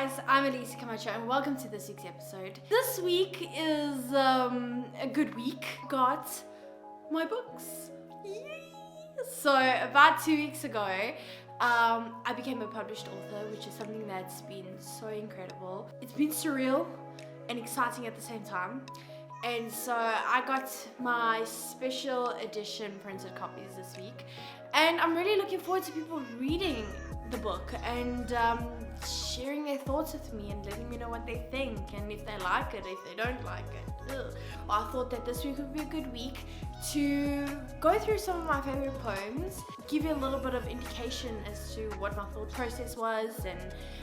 guys, I'm Alicia, Camacho, and welcome to this week's episode. This week is a good week. Got my books. Yay! So about 2 weeks ago, I became a published author, which is something that's been so incredible. It's been surreal and exciting at the same time. And so I got my special edition printed copies this week, and I'm really looking forward to people reading the book and sharing their thoughts with me and letting me know what they think and if they like it, if they don't like it. Well, I thought that this week would be a good week to go through some of my favorite poems, give you a little bit of indication as to what my thought process was and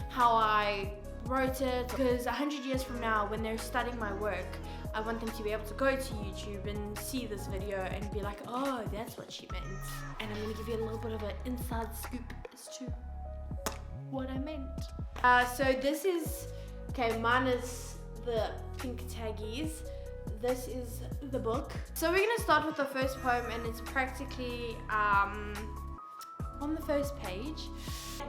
how I wrote it, because 100 years from now, when they're studying my work, I want them to be able to go to YouTube and see this video and be like, oh, that's what she meant. And I'm gonna give you a little bit of an inside scoop as to what I meant. So this is, okay, mine is the pink taggies. This is the book. So we're gonna start with the first poem, and it's practically on the first page.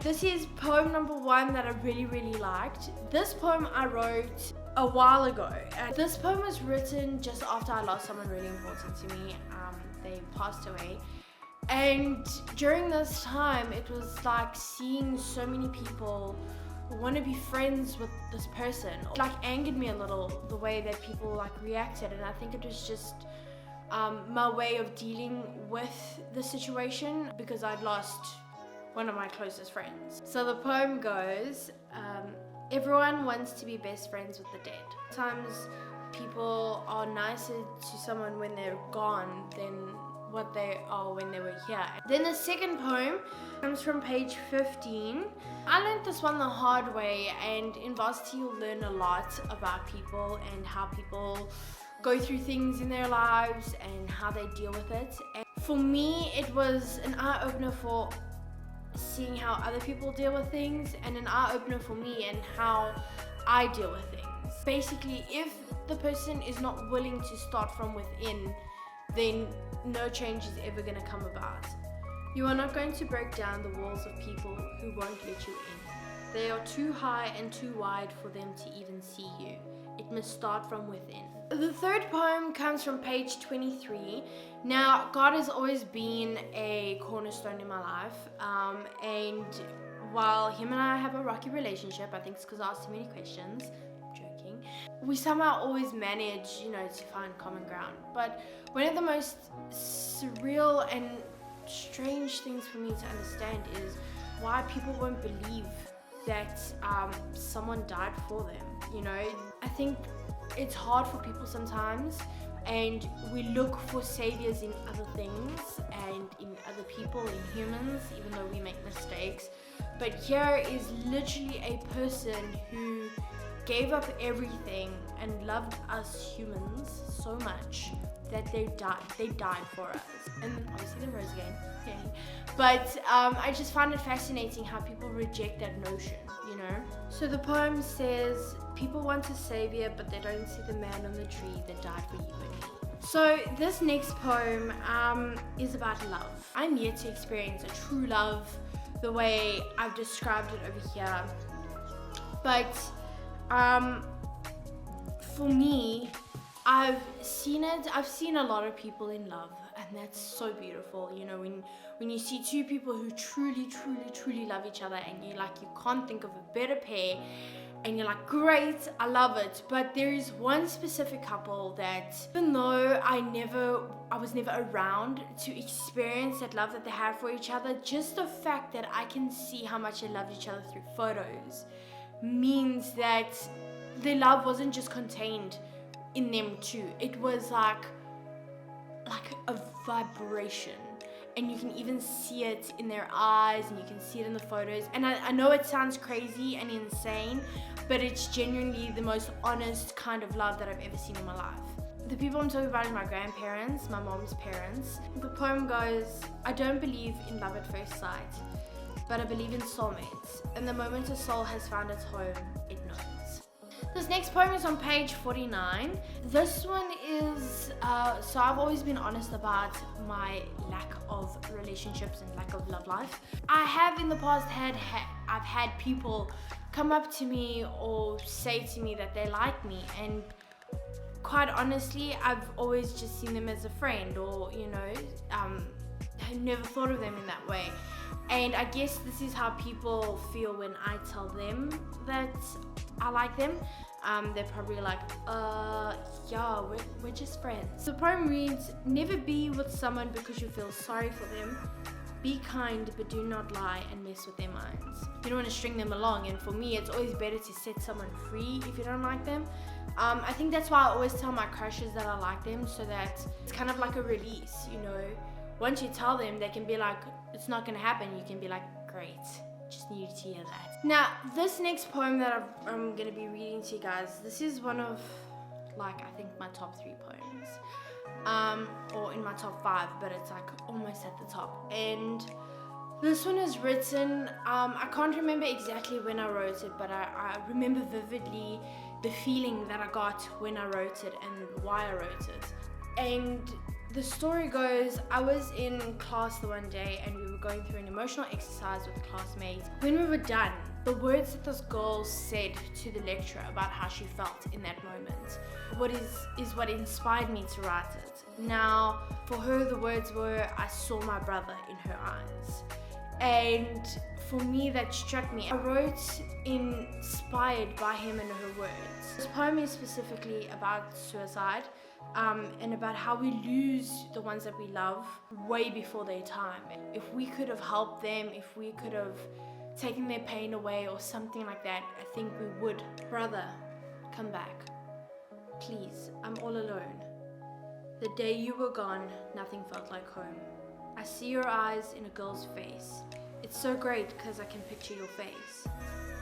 This is poem number 1 that I really liked. This poem I wrote a while ago. And this poem was written just after I lost someone really important to me. They passed away. And during this time, it was like seeing so many people want to be friends with this person. It like angered me a little, the way that people like reacted, and I think it was just my way of dealing with the situation, because I'd lost one of my closest friends. So the poem goes, everyone wants to be best friends with the dead. Sometimes people are nicer to someone when they're gone than what they are when they were here. Then the second poem comes from page 15. I learned this one the hard way, and in varsity you'll learn a lot about people and how people go through things in their lives and how they deal with it. And for me, it was an eye-opener for seeing how other people deal with things, and an eye-opener for me and how I deal with things. Basically, if the person is not willing to start from within, then no change is ever going to come about. You are not going to break down the walls of people who won't let you in. They are too high and too wide for them to even see you. It must start from within. The third poem comes from page 23. Now, God has always been a cornerstone in my life, and while him and I have a rocky relationship, I think it's because I ask too many questions, we somehow always manage, to find common ground. But one of the most surreal and strange things for me to understand is why people won't believe that someone died for them. I think it's hard for people sometimes, and we look for saviors in other things and in other people, in humans, even though we make mistakes. But here is literally a person who gave up everything and loved us humans so much that they died for us. And obviously they rose again. Yay. But I just find it fascinating how people reject that notion, So the poem says, people want a savior, but they don't see the man on the tree that died for you and me. So this next poem is about love. I'm yet to experience a true love the way I've described it over here. But for me, I've seen a lot of people in love, and that's so beautiful. When you see two people who truly love each other, and you can't think of a better pair, and you're like, great, I love it. But there is one specific couple that, even though I was never around to experience that love that they had for each other, just the fact that I can see how much they loved each other through photos means that their love wasn't just contained in them too. It was like a vibration, and you can even see it in their eyes, and you can see it in the photos. And I know it sounds crazy and insane, but it's genuinely the most honest kind of love that I've ever seen in my life. The people I'm talking about are my grandparents, my mom's parents. The poem goes, I don't believe in love at first sight, but I believe in soulmates, and the moment a soul has found its home, it knows. This next poem is on page 49. This one is, so I've always been honest about my lack of relationships and lack of love life. I have in the past I've had people come up to me or say to me that they like me, and quite honestly, I've always just seen them as a friend, or I never thought of them in that way. And I guess this is how people feel when I tell them that I like them. They're probably like, yeah, we're just friends. The poem reads, never be with someone because you feel sorry for them. Be kind, but do not lie and mess with their minds. You don't want to string them along, and for me, it's always better to set someone free if you don't like them. I think that's why I always tell my crushes that I like them, so that it's kind of like a release, Once you tell them, they can be like, it's not going to happen. You can be like, great, just needed to hear that. Now, this next poem that I'm going to be reading to you guys, this is one of, I think my top 3 poems. Or in my top 5, but it's almost at the top. And this one is written, I can't remember exactly when I wrote it, but I remember vividly the feeling that I got when I wrote it and why I wrote it. And the story goes, I was in class the one day and we were going through an emotional exercise with a classmate. When we were done, the words that this girl said to the lecturer about how she felt in that moment, what inspired me to write it. Now, for her, the words were, I saw my brother in her eyes. And for me, that struck me. I wrote inspired by him and her words. This poem is specifically about suicide, and about how we lose the ones that we love way before their time. If we could have helped them, if we could have taken their pain away or something like that, I think we would. Brother, come back. Please, I'm all alone. The day you were gone, nothing felt like home. I see your eyes in a girl's face. It's so great because I can picture your face.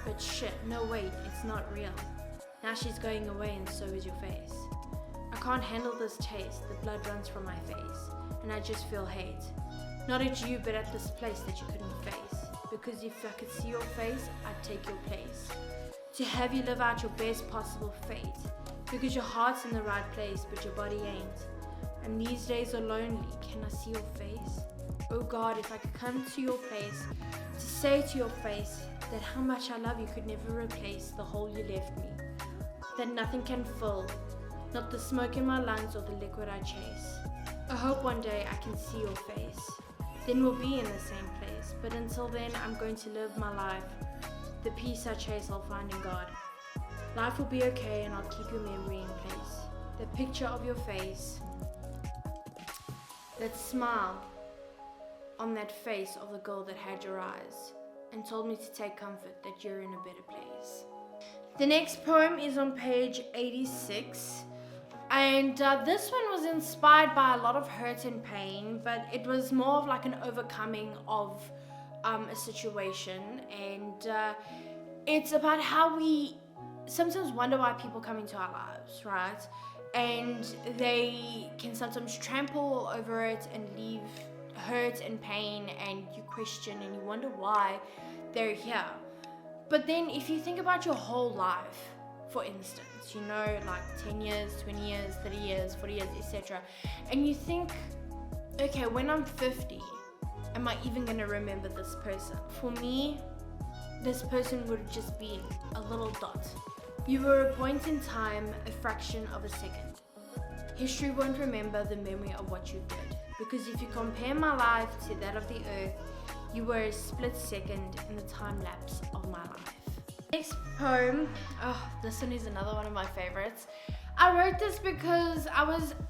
But shit, no wait, it's not real. Now she's going away and so is your face. I can't handle this taste, the blood runs from my face, and I just feel hate. Not at you, but at this place that you couldn't face. Because if I could see your face, I'd take your place. To have you live out your best possible fate. Because your heart's in the right place, but your body ain't. And these days are lonely, can I see your face? Oh God, if I could come to your place, to say to your face, that how much I love you could never replace the hole you left me. That nothing can fill, not the smoke in my lungs or the liquid I chase. I hope one day I can see your face. Then we'll be in the same place. But until then, I'm going to live my life. The peace I chase, I'll find in God. Life will be okay and I'll keep your memory in place. The picture of your face. That smile on that face of the girl that had your eyes and told me to take comfort that you're in a better place. The next poem is on page 86. And this one was inspired by a lot of hurt and pain, but it was more of like an overcoming of a situation. And it's about how we sometimes wonder why people come into our lives, right? And they can sometimes trample over it and leave hurt and pain, and you question and you wonder why they're here. But then if you think about your whole life, for instance, 10 years, 20 years, 30 years, 40 years, etc. And you think, okay, when I'm 50, am I even going to remember this person? For me, this person would have just been a little dot. You were a point in time, a fraction of a second. History won't remember the memory of what you did. Because if you compare my life to that of the earth, you were a split second in the time lapse of my life. Next poem, this one is another one of my favorites. I wrote this because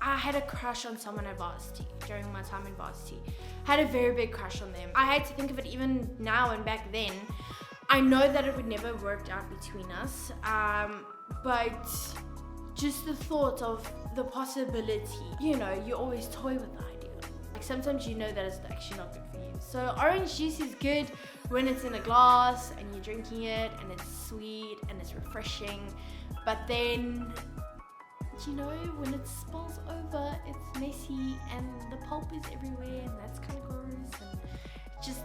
I had a crush on someone at varsity during my time in varsity. I had a very big crush on them. I had to think of it even now and back then. I know that it would never work out between us, but just the thought of the possibility, you always toy with the idea. Like sometimes you know that it's actually not good for you. So orange juice is good when it's in a glass and you're drinking it and it's sweet and it's refreshing. But then, when it spills over, it's messy and the pulp is everywhere and that's kind of gross and just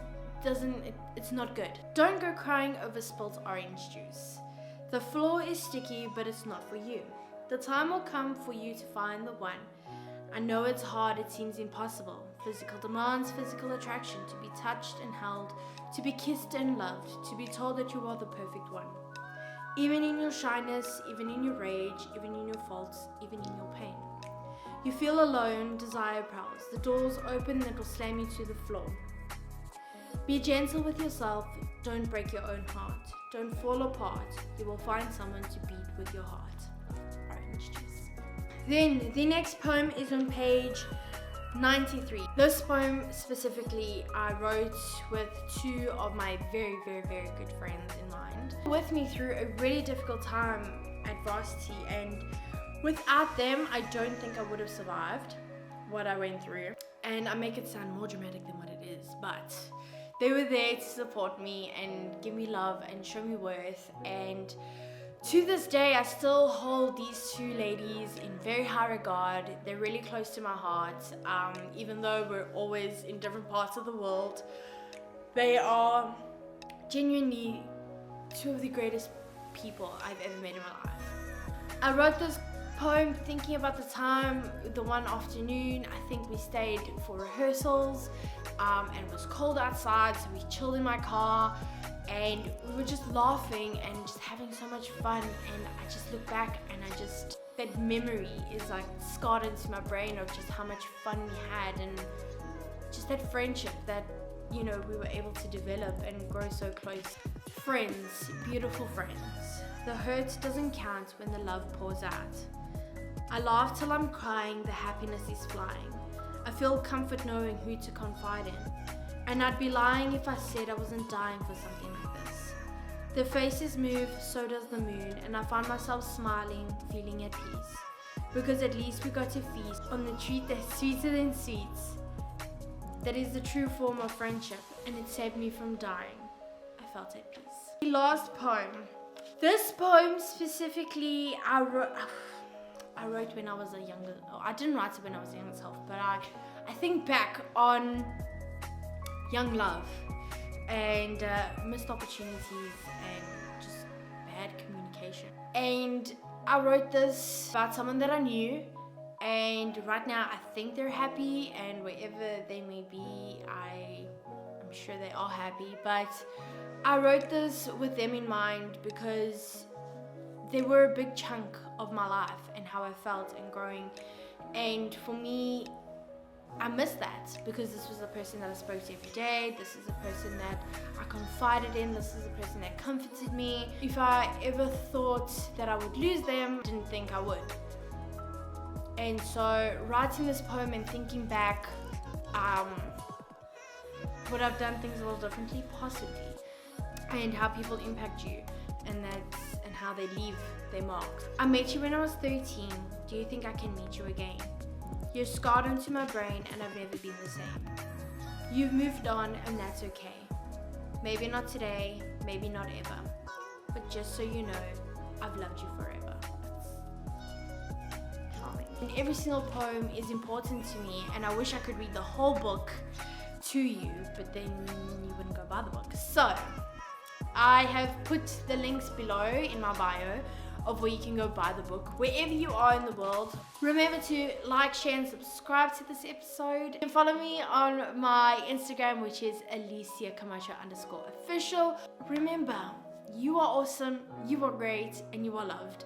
it's not good. Don't go crying over spilled orange juice. The floor is sticky, but it's not for you. The time will come for you to find the one. I know it's hard, it seems impossible. Physical demands, physical attraction, to be touched and held, to be kissed and loved, to be told that you are the perfect one. Even in your shyness, even in your rage, even in your faults, even in your pain. You feel alone, desire prowls. The doors open that will slam you to the floor. Be gentle with yourself, don't break your own heart. Don't fall apart, you will find someone to beat with your heart. Orange juice. Then, the next poem is on page 93. This poem specifically I wrote with two of my very, very, very good friends in mind. With me through a really difficult time at varsity, and without them, I don't think I would have survived what I went through. And I make it sound more dramatic than what it is, but they were there to support me and give me love and show me worth. And to this day, I still hold these two ladies in very high regard. They're really close to my heart. Even though we're always in different parts of the world, they are genuinely two of the greatest people I've ever met in my life. I wrote this poem thinking about the time, the one afternoon, I think we stayed for rehearsals, and it was cold outside, so we chilled in my car, and we were just laughing and just having so much fun. And I just look back and that memory is like scarred into my brain of just how much fun we had, and just that friendship that, you know, we were able to develop and grow so close. Friends, beautiful friends. The hurt doesn't count when the love pours out. I laugh till I'm crying, the happiness is flying. I feel comfort knowing who to confide in. And I'd be lying if I said I wasn't dying for something like this. The faces move, so does the moon, and I find myself smiling, feeling at peace. Because at least we got to feast on the treat that's sweeter than sweets. That is the true form of friendship, and it saved me from dying. I felt at peace. The last poem. This poem specifically, I wrote when I was a younger, I didn't write it when I was a younger self, but I think back on young love and missed opportunities and just bad communication. And I wrote this about someone that I knew, and right now I think they're happy, and wherever they may be, I'm sure they are happy. But I wrote this with them in mind because they were a big chunk of my life and how I felt and growing. And for me, I miss that because this was a person that I spoke to every day. This is a person that I confided in. This is a person that comforted me. If I ever thought that I would lose them, I didn't think I would. And so writing this poem and thinking back, would I've done things a little differently? Possibly. And how people impact you, and how they leave their mark. I met you when I was 13. Do you think I can meet you again? You're scarred onto my brain, and I've never been the same. You've moved on, and that's okay. Maybe not today, maybe not ever. But just so you know, I've loved you forever. That's charming. And every single poem is important to me, and I wish I could read the whole book to you, but then you wouldn't go buy the book. So I have put the links below in my bio of where you can go buy the book wherever you are in the world. Remember to like, share and subscribe to this episode. You can follow me on my Instagram, which is Alicia Camacho _official. Remember, you are awesome, you are great, and you are loved.